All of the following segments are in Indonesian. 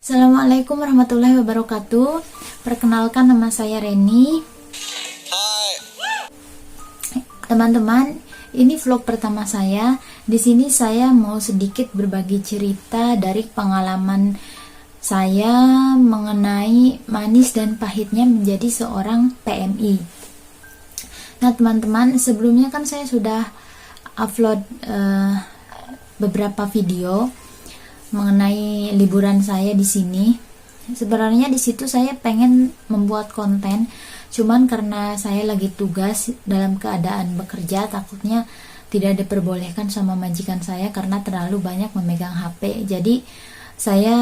Assalamualaikum warahmatullahi wabarakatuh. Perkenalkan, nama saya Reni. Hai. Teman-teman, ini vlog pertama saya. Di sini saya mau sedikit berbagi cerita dari pengalaman saya mengenai manis dan pahitnya menjadi seorang PMI. Nah, teman-teman, sebelumnya kan saya sudah upload beberapa video mengenai liburan saya di sini. Sebenarnya di situ saya pengen membuat konten, cuman karena saya lagi tugas dalam keadaan bekerja, takutnya tidak diperbolehkan sama majikan saya karena terlalu banyak memegang HP. Jadi saya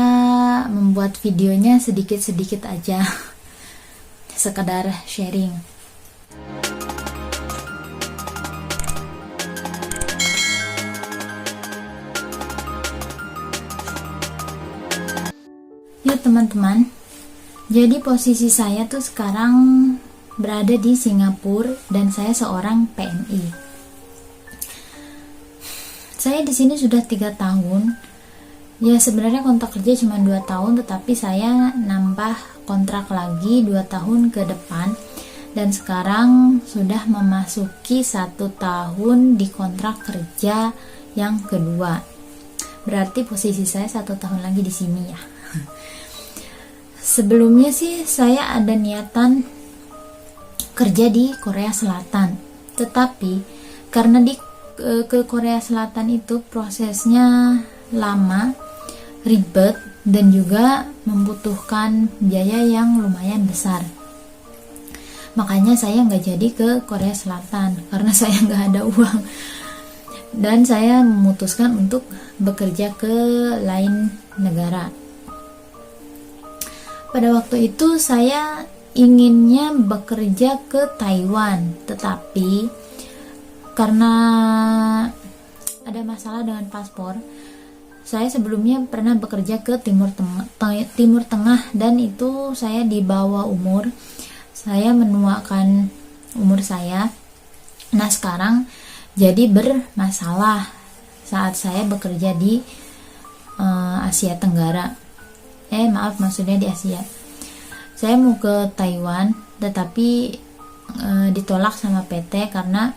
membuat videonya sedikit-sedikit aja, sekedar sharing. Yuk teman-teman, jadi posisi saya tuh sekarang berada di Singapura dan saya seorang PMI. Saya di sini sudah 3 tahun. Ya sebenarnya kontrak kerja cuma 2 tahun, tetapi saya nambah kontrak lagi 2 tahun ke depan. Dan sekarang sudah memasuki 1 tahun di kontrak kerja yang kedua. Berarti posisi saya 1 tahun lagi di sini ya. Sebelumnya sih saya ada niatan kerja di Korea Selatan, tetapi karena ke Korea Selatan itu prosesnya lama, ribet, dan juga membutuhkan biaya yang lumayan besar. Makanya saya nggak jadi ke Korea Selatan karena saya nggak ada uang, dan saya memutuskan untuk bekerja ke lain negara. Pada waktu itu saya inginnya bekerja ke Taiwan, tetapi karena ada masalah dengan paspor, saya sebelumnya pernah bekerja ke Timur Tengah dan itu saya di bawah umur. Saya menuakan umur saya. Nah, sekarang jadi bermasalah saat saya bekerja di Asia Tenggara. Maksudnya di Asia. Saya mau ke Taiwan, tetapi ditolak sama PT karena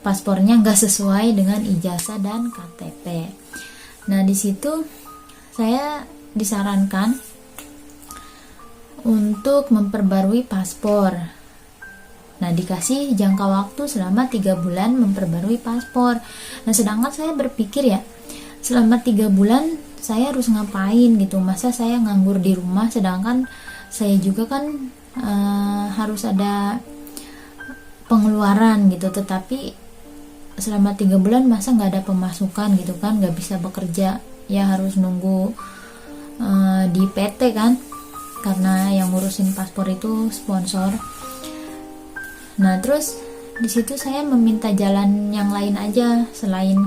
paspornya nggak sesuai dengan ijazah dan KTP. Nah, di situ saya disarankan untuk memperbarui paspor. Nah, dikasih jangka waktu selama 3 bulan memperbarui paspor. Nah, sedangkan saya berpikir ya, selama 3 bulan saya harus ngapain gitu, masa saya nganggur di rumah, sedangkan saya juga kan harus ada pengeluaran gitu, tetapi selama 3 bulan masa nggak ada pemasukan gitu kan, nggak bisa bekerja, ya harus nunggu di PT kan, karena yang ngurusin paspor itu sponsor. Nah, terus di situ saya meminta jalan yang lain aja selain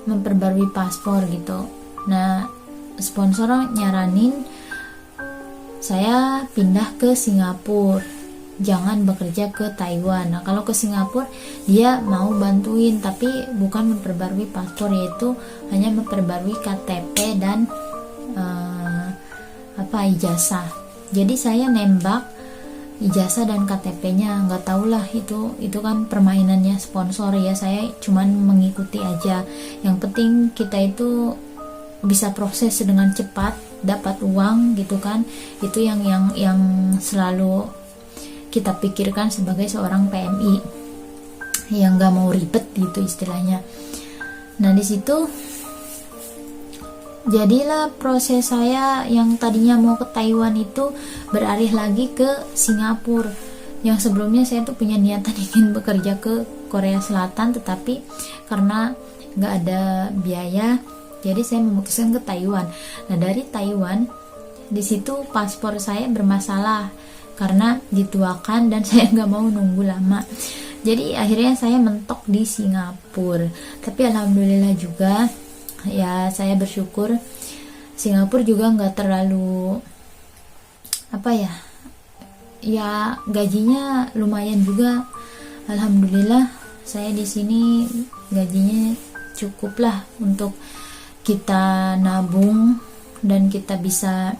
memperbarui paspor gitu. Nah, sponsor nyaranin saya pindah ke Singapura, jangan bekerja ke Taiwan. Nah, kalau ke Singapura dia mau bantuin tapi bukan memperbarui paspor, yaitu hanya memperbarui KTP dan ijazah. Jadi saya nembak ijazah dan KTP-nya, nggak tahulah itu kan permainannya sponsor ya, saya cuman mengikuti aja. Yang penting kita itu bisa proses dengan cepat, dapat uang gitu kan, itu yang selalu kita pikirkan sebagai seorang PMI yang nggak mau ribet gitu istilahnya. Nah, di situ jadilah proses saya yang tadinya mau ke Taiwan itu beralih lagi ke Singapura. Yang sebelumnya saya tuh punya niatan ingin bekerja ke Korea Selatan, tetapi karena nggak ada biaya, jadi saya memutuskan ke Taiwan. Nah, dari Taiwan di situ paspor saya bermasalah karena dituakan dan saya nggak mau nunggu lama. Jadi akhirnya saya mentok di Singapura. Tapi alhamdulillah juga, ya saya bersyukur Singapura juga nggak terlalu ya gajinya lumayan juga. Alhamdulillah saya di sini gajinya cukup lah untuk kita nabung dan kita bisa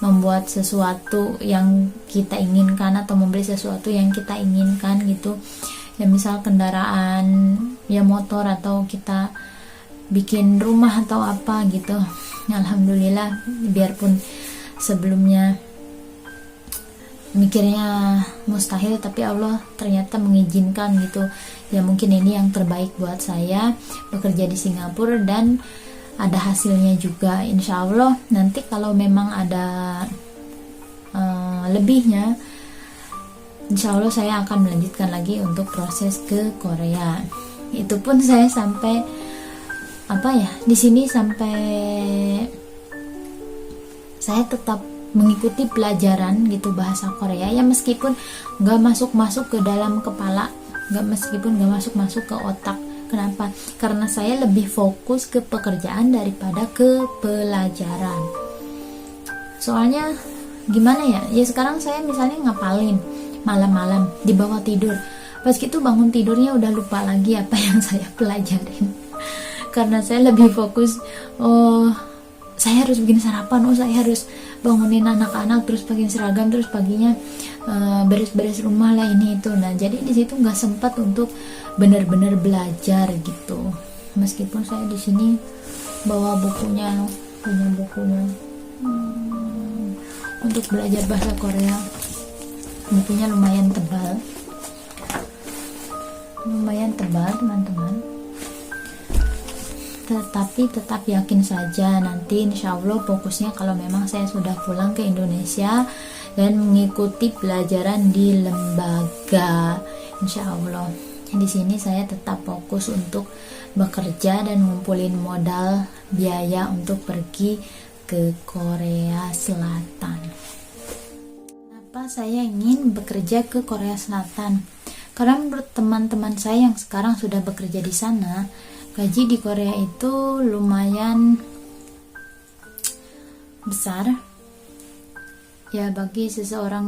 membuat sesuatu yang kita inginkan atau membeli sesuatu yang kita inginkan gitu ya, misal kendaraan ya, motor, atau kita bikin rumah atau apa gitu. Alhamdulillah, biarpun sebelumnya mikirnya mustahil, tapi Allah ternyata mengizinkan gitu ya. Mungkin ini yang terbaik buat saya bekerja di Singapura dan ada hasilnya juga. Insya Allah nanti kalau memang ada lebihnya, insya Allah saya akan melanjutkan lagi untuk proses ke Korea. Itu pun saya sampai di sini sampai saya tetap mengikuti pelajaran gitu bahasa Korea ya, meskipun nggak masuk ke dalam kepala, meskipun nggak masuk ke otak. Kenapa? Karena saya lebih fokus ke pekerjaan daripada ke pelajaran. Soalnya gimana ya? Ya sekarang saya misalnya ngapalin malam-malam di bawah tidur. Pas gitu bangun tidurnya udah lupa lagi apa yang saya pelajarin. Karena saya lebih fokus, saya harus bikin sarapan, saya harus bangunin anak-anak, terus pakai seragam, terus paginya beres-beres rumah lah, ini itu. Nah, jadi di situ nggak sempat untuk benar-benar belajar gitu. Meskipun saya di sini bawa bukunya, punya bukunya untuk belajar bahasa Korea. Bukunya lumayan tebal teman-teman. Tetapi tetap yakin saja nanti insya Allah fokusnya kalau memang saya sudah pulang ke Indonesia dan mengikuti pelajaran di lembaga, insya Allah di sini saya tetap fokus untuk bekerja dan ngumpulin modal biaya untuk pergi ke Korea Selatan. Kenapa saya ingin bekerja ke Korea Selatan? Karena menurut teman-teman saya yang sekarang sudah bekerja di sana, gaji di Korea itu lumayan besar ya, bagi seseorang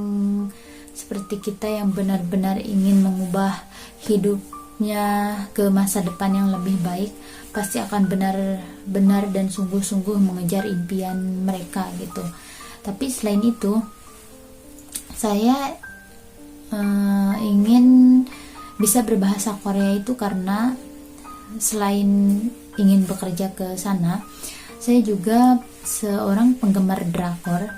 seperti kita yang benar-benar ingin mengubah hidupnya ke masa depan yang lebih baik, pasti akan benar-benar dan sungguh-sungguh mengejar impian mereka gitu. Tapi selain itu, saya ingin bisa berbahasa Korea itu karena selain ingin bekerja ke sana, saya juga seorang penggemar drakor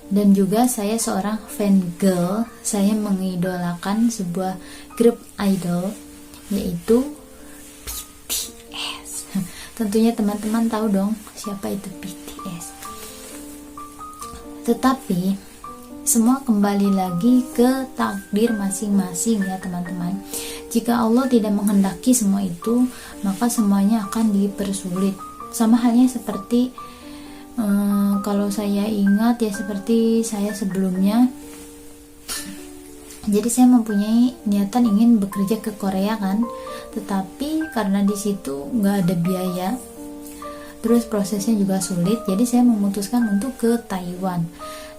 dan juga saya seorang fan girl. Saya mengidolakan sebuah grup idol yaitu BTS. Tentunya teman-teman tahu dong siapa itu BTS. Tetapi semua kembali lagi ke takdir masing-masing ya teman-teman. Jika Allah tidak menghendaki semua itu, maka semuanya akan dipersulit. Sama halnya seperti kalau saya ingat ya, seperti saya sebelumnya, jadi saya mempunyai niatan ingin bekerja ke Korea kan, tetapi karena di situ nggak ada biaya, terus prosesnya juga sulit, jadi saya memutuskan untuk ke Taiwan.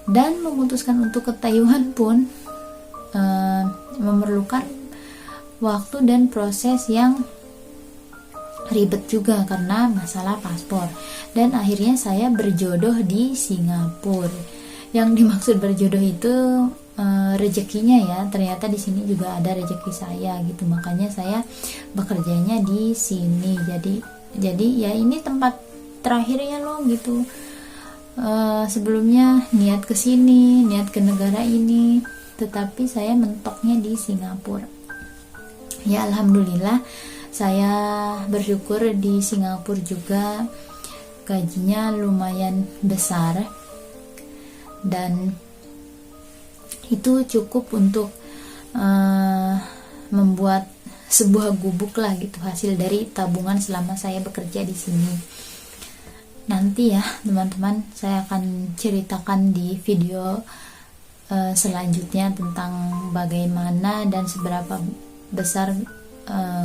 Dan memutuskan untuk ke Taiwan pun memerlukan waktu dan proses yang ribet juga karena masalah paspor. Dan akhirnya saya berjodoh di Singapura. Yang dimaksud berjodoh itu rezekinya ya, ternyata di sini juga ada rezeki saya gitu, makanya saya bekerjanya di sini. Jadi ya ini tempat terakhirnya loh gitu. Sebelumnya niat ke sini, niat ke negara ini, tetapi saya mentoknya di Singapura. Ya alhamdulillah, saya bersyukur di Singapura juga gajinya lumayan besar dan itu cukup untuk membuat sebuah gubuk lah gitu, hasil dari tabungan selama saya bekerja di sini. Nanti ya teman-teman, saya akan ceritakan di video selanjutnya tentang bagaimana dan seberapa besar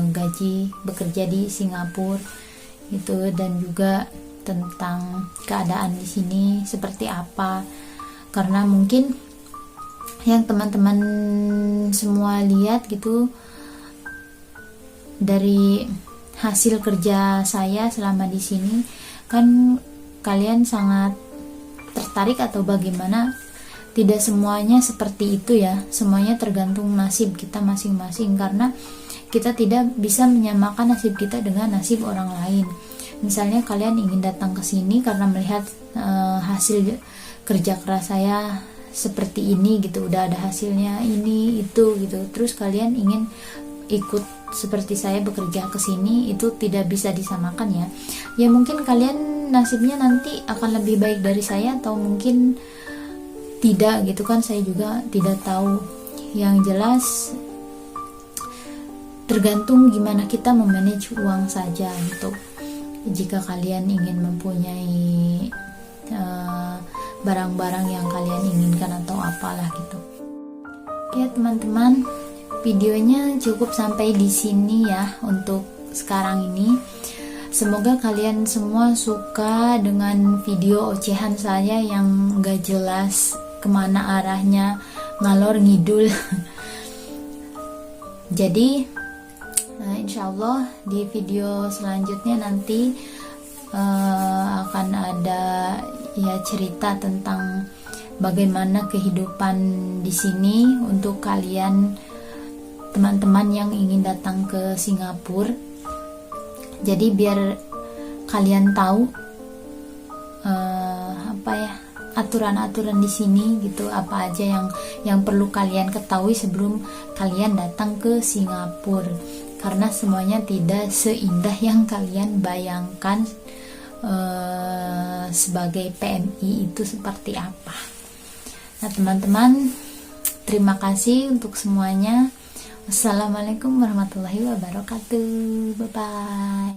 gaji bekerja di Singapura itu, dan juga tentang keadaan di sini seperti apa. Karena mungkin yang teman-teman semua lihat gitu dari hasil kerja saya selama di sini, Kan kalian sangat tertarik atau bagaimana? Tidak semuanya seperti itu ya, semuanya tergantung nasib kita masing-masing, karena kita tidak bisa menyamakan nasib kita dengan nasib orang lain. Misalnya kalian ingin datang ke sini karena melihat hasil kerja keras saya seperti ini gitu, udah ada hasilnya ini itu gitu, terus kalian ingin ikut seperti saya bekerja ke sini, itu tidak bisa disamakan ya. Ya mungkin kalian nasibnya nanti akan lebih baik dari saya, atau mungkin tidak gitu kan, saya juga tidak tahu. Yang jelas tergantung gimana kita memanage uang saja gitu. Jika kalian ingin mempunyai barang-barang yang kalian inginkan atau apalah gitu. Ya teman-teman, videonya cukup sampai di sini ya untuk sekarang ini. Semoga kalian semua suka dengan video ocehan saya yang gak jelas kemana arahnya, ngalor ngidul. Jadi insyaallah di video selanjutnya nanti akan ada ya cerita tentang bagaimana kehidupan di sini untuk kalian teman-teman yang ingin datang ke Singapura. Jadi biar kalian tahu aturan-aturan di sini gitu, apa aja yang perlu kalian ketahui sebelum kalian datang ke Singapura, karena semuanya tidak seindah yang kalian bayangkan. Sebagai PMI itu seperti apa. Nah teman-teman, terima kasih untuk semuanya. Wassalamualaikum warahmatullahi wabarakatuh. Bye bye.